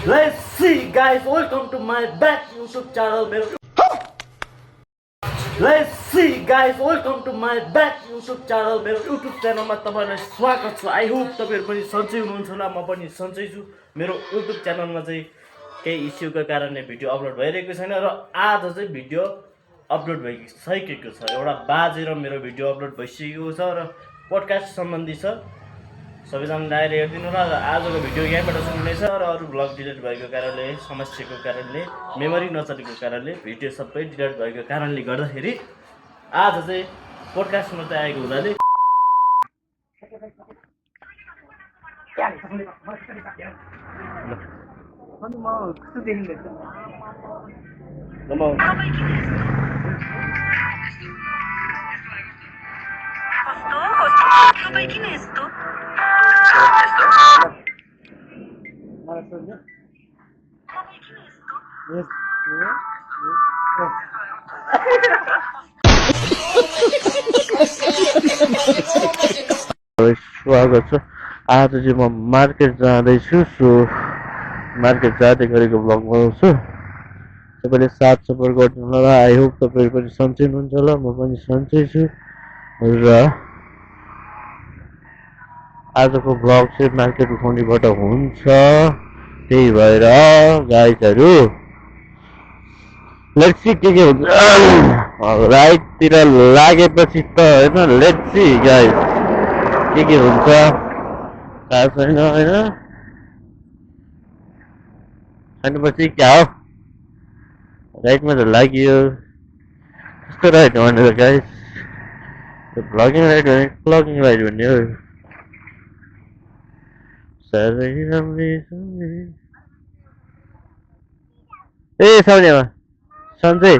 Let's see guys, welcome to my back YouTube channel मेरो Let's see guys, welcome to my back YouTube channel मेरो YouTube च्यानलमा तपाईलाई स्वागत छ। I hope तपाईहरु पनि सन्चै हुनुहुन्छ होला, म पनि सन्चै छु। मेरो YouTube च्यानलमा चाहिँ केही इस्युको कारणले भिडियो अपलोड भइरहेको छैन र आज चाहिँ भिडियो अपलोड भइसकेको छ। एउटा बाजेर मेरो भिडियो अपलोड भइसकेको छ र पोडकास्ट सम्बन्धी छ। सबैजनाले आएर हेरिदिनु होला। आजको भिडियो यहाँबाट सुन्नुहुनेछ र अरू भ्लग डिलिट भएको कारणले, समस्याको कारणले, मेमोरी नचलेको कारणले, भिडियो सबै डिलिट भएको कारणले गर्दाखेरि आज चाहिँ पोडकास्टमा चाहिँ आएको हुनाले किन यस्तो स्वागत छ। आज चाहिँ म मार्केट जाँदैछु। सो मार्केट जाँदै गरेको भ्लग बनाउँछु। सबैले साथ सपोर्ट गरिदिनु होला। आई होप तपाईँहरू पनि सन्चै हुनुहुन्छ होला, म पनि सन्चै छु। र आजको भ्लग चाहिँ मार्केट उठाउनेबाट हुन्छ। त्यही भएर गाइजहरू लेट्स सी के हुन्छ। राइटतिर लागेपछि त होइन, लेट्स सी गाइज के हुन्छ थाहा छैन होइन। खानुपर्छ क्या हो, राइटमा त लाग्यो। कस्तो राइट भनेर गाइज, भ्लगिङ राइट भने प्लगिङ राइट भन्ने हो। साह्रै राम्रै ए साउनेमा सन्चै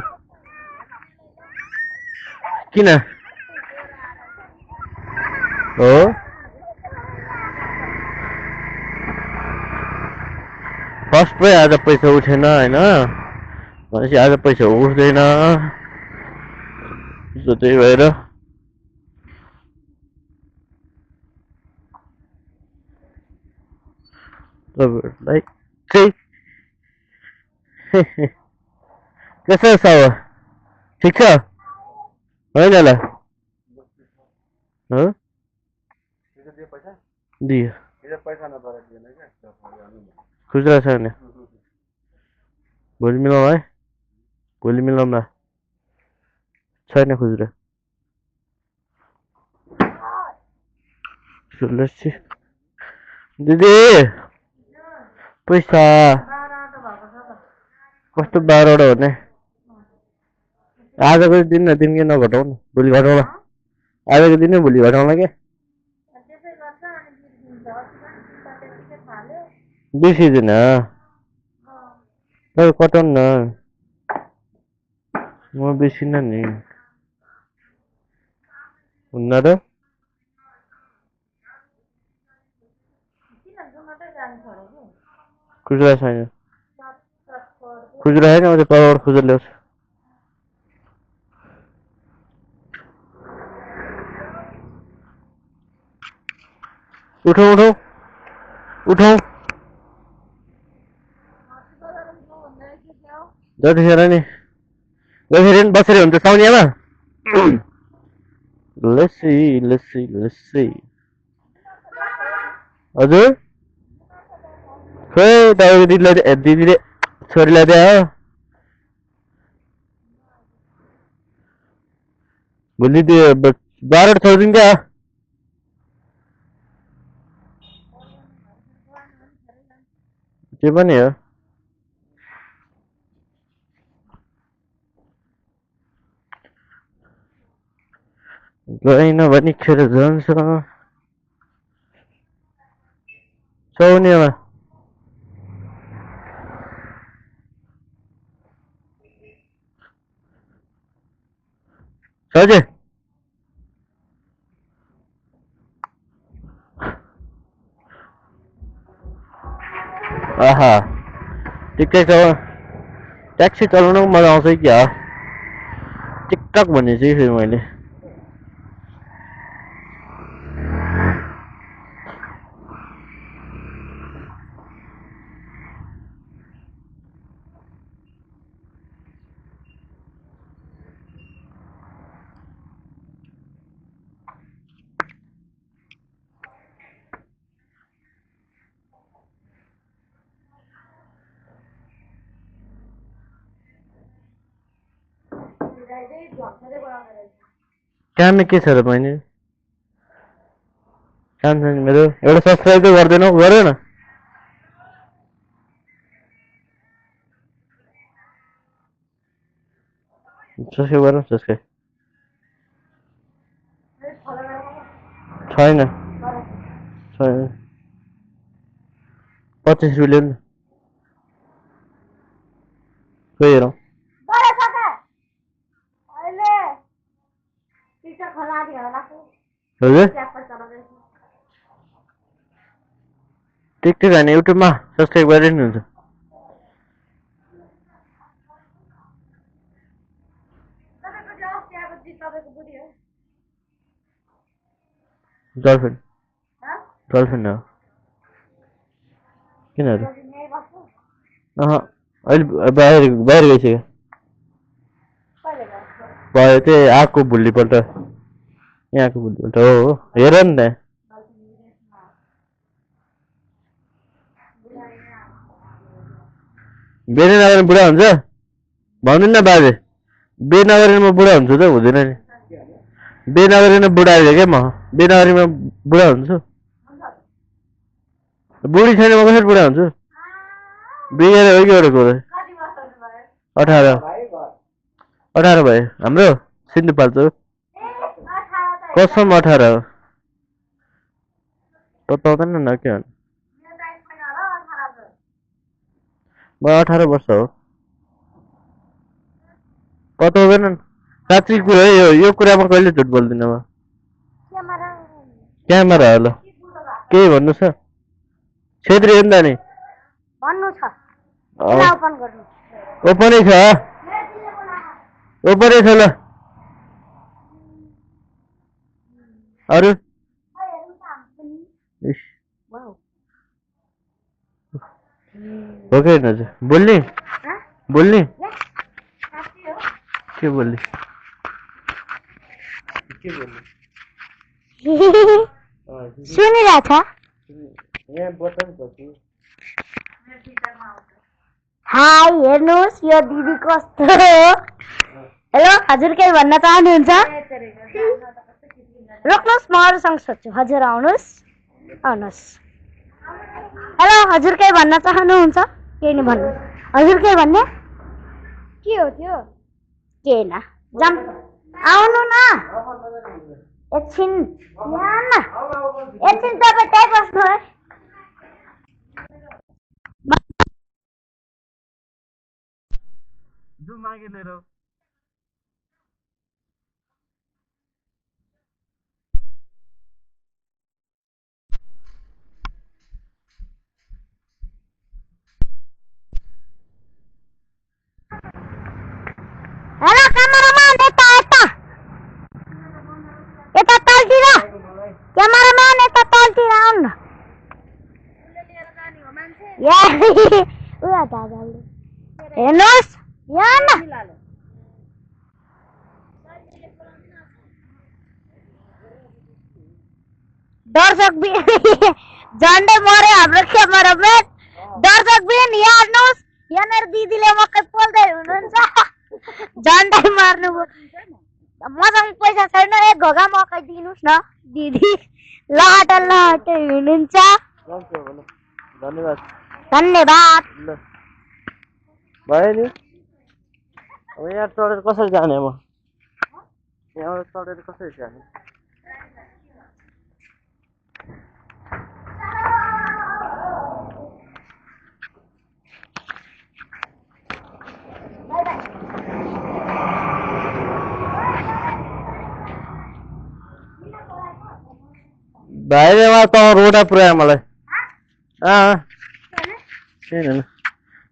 किन हो? फर्स्टमै आज पैसा उठेन होइन, भनेपछि आज पैसा उठ्दैन। त्यही भएर तपाईँहरूलाई चाहिँ कसो छ? ठिक छ होइन ल? दियो खुजुरा छैन। भोलि मिलाउँ है, भोलि मिलाउँ न। छैन खुजुरा। लस्सी दिदी पैसा कस्तो 12वटा हो नि? आजको दिन न दिन के नघटाउ न, भोलि घटाउला। आजको दिन भोलि घटाउला क्या। बिर्सिँदैन तपाईँ कटाउनु न, म बिर्सिनँ नि। हुन्न र खुजुरा छैन, खुजुरा छैन। म चाहिँ तलबाट खुजुरा ल्याउँछु। उठाउ उठाउ उठाउ जतिखेर नि जतिखेर नि बसेर हुन्छ साउनियामा। लस्सी लस्सी लस्सी हजुर खै तपाईँको दिदीलाई दिदीले छोरीलाई दिए हो। भोलि 12वटा छोडिदिनु क्या। त्यो पनि हो। गएन भने खेर जान्छ साउनेमा। हजुर आहा ठिकै छ। ट्याक्सी चलाउनु मजा आउँछ क्या। टिकटक भन्ने चाहिँ फेरि मैले काम के छ र बहिनी काम छ नि मेरो एउटा सब्स्क्राइब त गर्दैनौ गरे न सब्स्क्राइब गर सब्स्क्राइब छैन छैन 25 रुपियाँ ल्याउनु खोइ हेरौँ हजुर टिकटक होइन युट्युबमा सब्स्क्राइब गरेर नि हुन्छ गर्लफ्रेन्ड गर्लफ्रेन्ड हो किन अरे अहिले बाहिर बाहिर गइसक्यो भयो त्यही आएको भोलिपल्ट यहाँको भोलिपल्ट हो हेर नि त बेनी नगरी बुढा हुन्छ भन्नु न बाजे बे नगरीमा बुढा हुन्छु त हुँदैन नि बे नगरीमा बुढा आइदियो क्या म बे नगरीमा बुढा हुन्छु बुढी छैन म कसरी बुढा हुन्छु बिहेर हो कि एउटा कुरो 18 भयो हाम्रो सिन्धुपाल्चोक कसम 18 हो बताउँदैन न के भन्नु म 18 वर्ष हो बताउँदैन साँच्ची कुरा है यो कुरामा कहिले झुट बोल्दिनँ म क्यामेरा होला केही भन्नु छ छेत्री हो नि त नि ओपनै छ ओपनै छ ल अरू हो कि होइन बोल्ने बोल्ने के बोल्ने सुनिरहेछ हाई हेर्नुहोस् यो दिदी कस्तो हो हेलो हजुर केही भन्न चाहनुहुन्छ रोक्नुहोस् म अरूसँग सोध्छु हजुर आउनुहोस् आउनुहोस् हेलो हजुर केही भन्न चाहनुहुन्छ केही नि भन्नु हजुर केही भन्ने के हो त्यो के न जाम आउनु न एकछिन यहाँ न एकछिन तपाईँ त्यही बस्नु है जो मागे लिएर हेलो क्यामेराम्यान यता यता यता तलतिर क्यामेराम्यान यता तलतिर आउनु न हेर्नुहोस् यहाँ न दर्शक झन्डै मर्यो हाम्रो क्यामेराम्यान दर्शक बिन हेर्नुहोस् यहाँनिर दिदीले मकै पोल्दै हुनुहुन्छ झन्डै मार्नु मसँग पैसा छैन एक घोगा मकै दिनुहोस् न दिदी लहटा लहटै हुनुहुन्छ धन्यवाद धन्यवाद भयो नि अब यहाँ चढेर कसरी जाने म यहाँबाट चढेर कसरी जाने भाइले उहाँ त रोटा पुऱ्यायो मलाई किन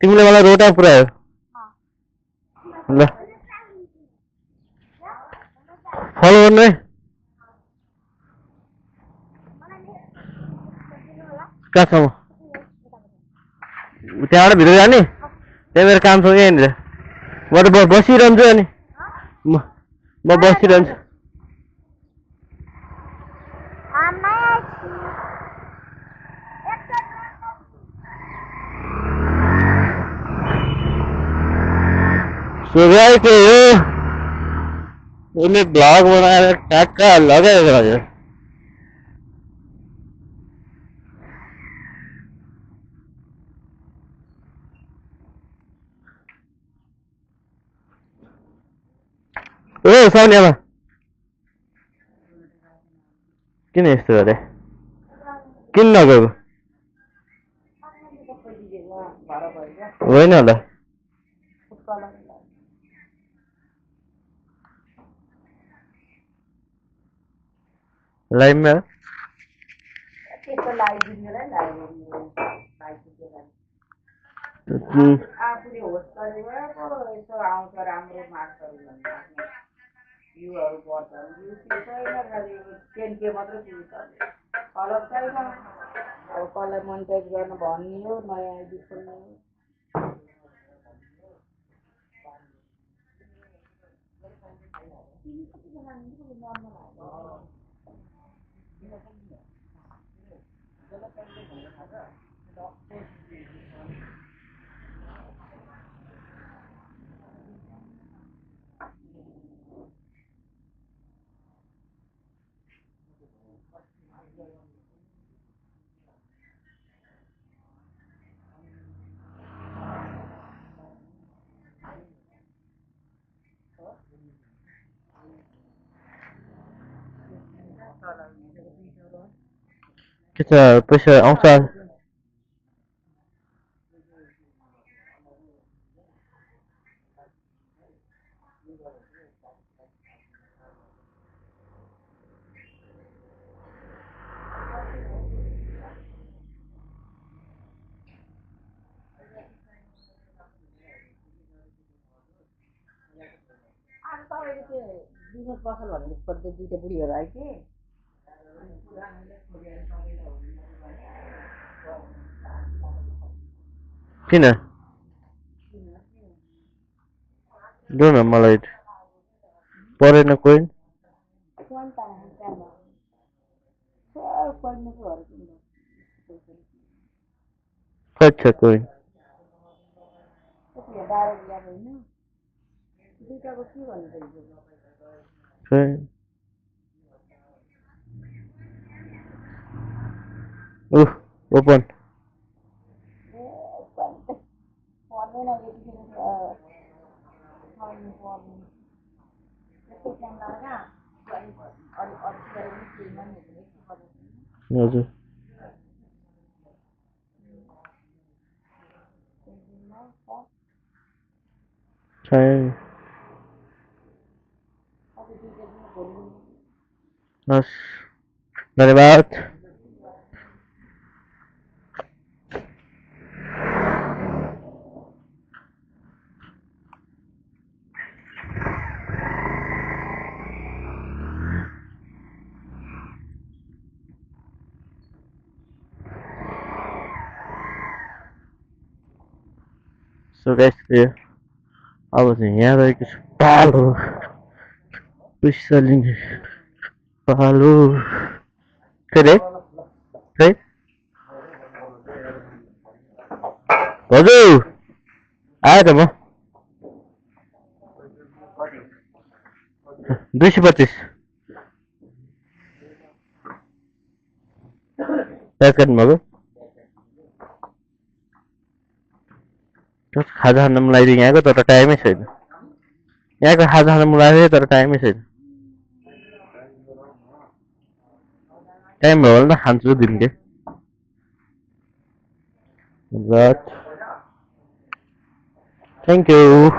तिमीले मलाई रोटा पुऱ्यायो ल फलो गर्नु है कहाँसम्म त्यहाँबाट भित्र जाने त्यहाँ मेरो काम छ यहाँनिर म त बसिरहन्छु अनि म बसिरहन्छु सुगाएको हो उसले भ्लग बनाएर कहाँ लगाएको हजुर ओ साउन्यामा किन यस्तो गरे किन नगएको होइन होला लाइभमा आफूले होस्ट गरेर पो यसो आउँछ राम्रो मार्क्सहरू भन्ने भ्यूहरू बढ्छ भ्यू छैन खालि 10K मात्रै पुग्छ फरक छैन अब कसलाई मोनिटाइज गर्न भन्ने हो नयाँ आइडी खोल्ने हो के छ पैसा आउँछ आज तपाईँले त्यो बिजनेस पसल भनेको खोज्दै दुइटा बुढीहरू आयो कि किन लु न मलाई परेन कोही कति छ कोही दुइटाको के भन्नु ओपन हजुर छैन हस् धन्यवाद So guys, अब चाहिँ यहाँ रहेको छु पालो पैसा लिने पालो फेरि खै हजुर आयो त म 225 प्याकेट मगो खाजा खान मिलाइदिएँ यहाँको तर टाइमै छैन यहाँको खाजा खान मिलाइदिएँ तर टाइमै छैन टाइम भयो भने त खान्छु दिनकै बट थ्याङ्क यू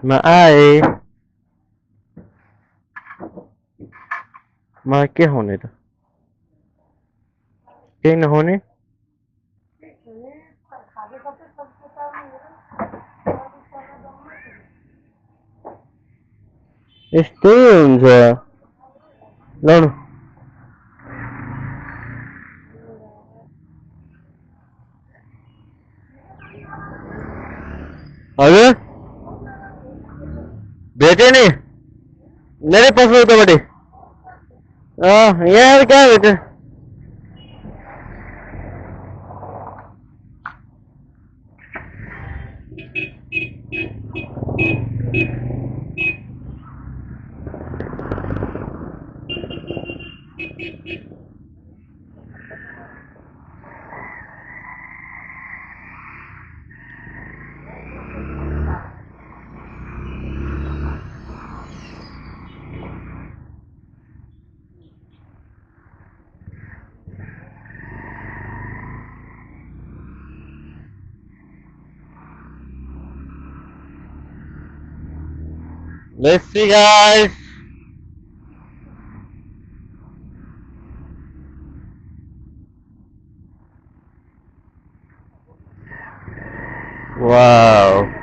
म आए म के हुने त केही नहुने यस्तै हुन्छ लौ हजुर भेटे नि मेरै पसल उतापट्टि यहाँ कहाँ भेट्यो Let's see, guys. Wow.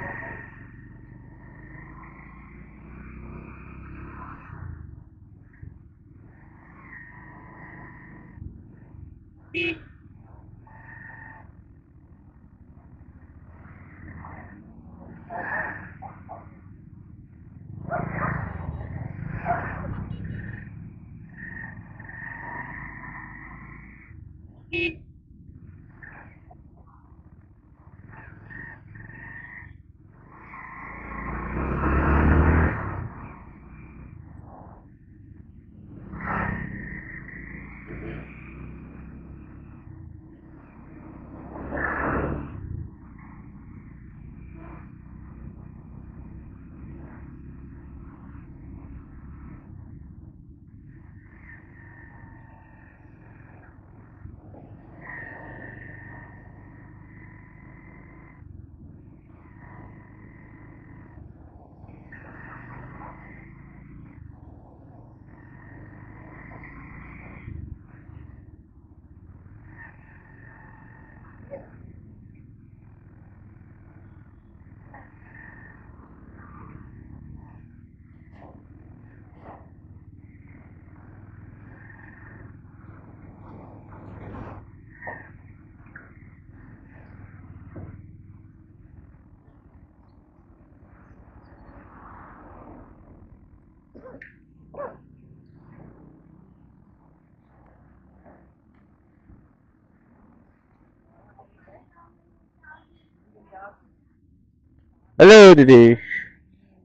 Hello दिदी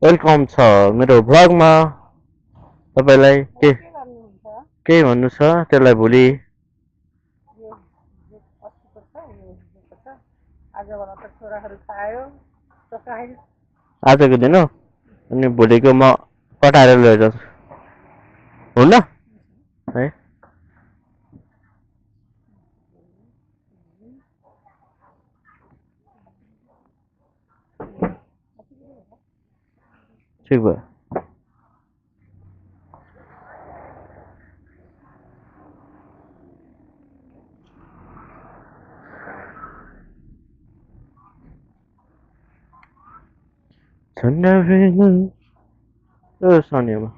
वेलकम छ मेरो भ्लगमा तपाईलाई के भन्नु छ त्यसलाई भोलि आजको दिन हो अनि भोलिको म पठाएर लिएर जान्छु हुन्न है ठिक भयो ठन्डा बेला ओ सनीमा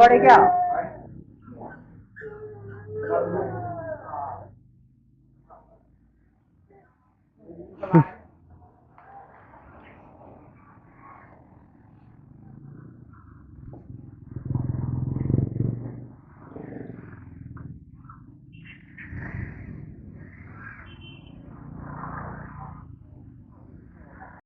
बढे क्या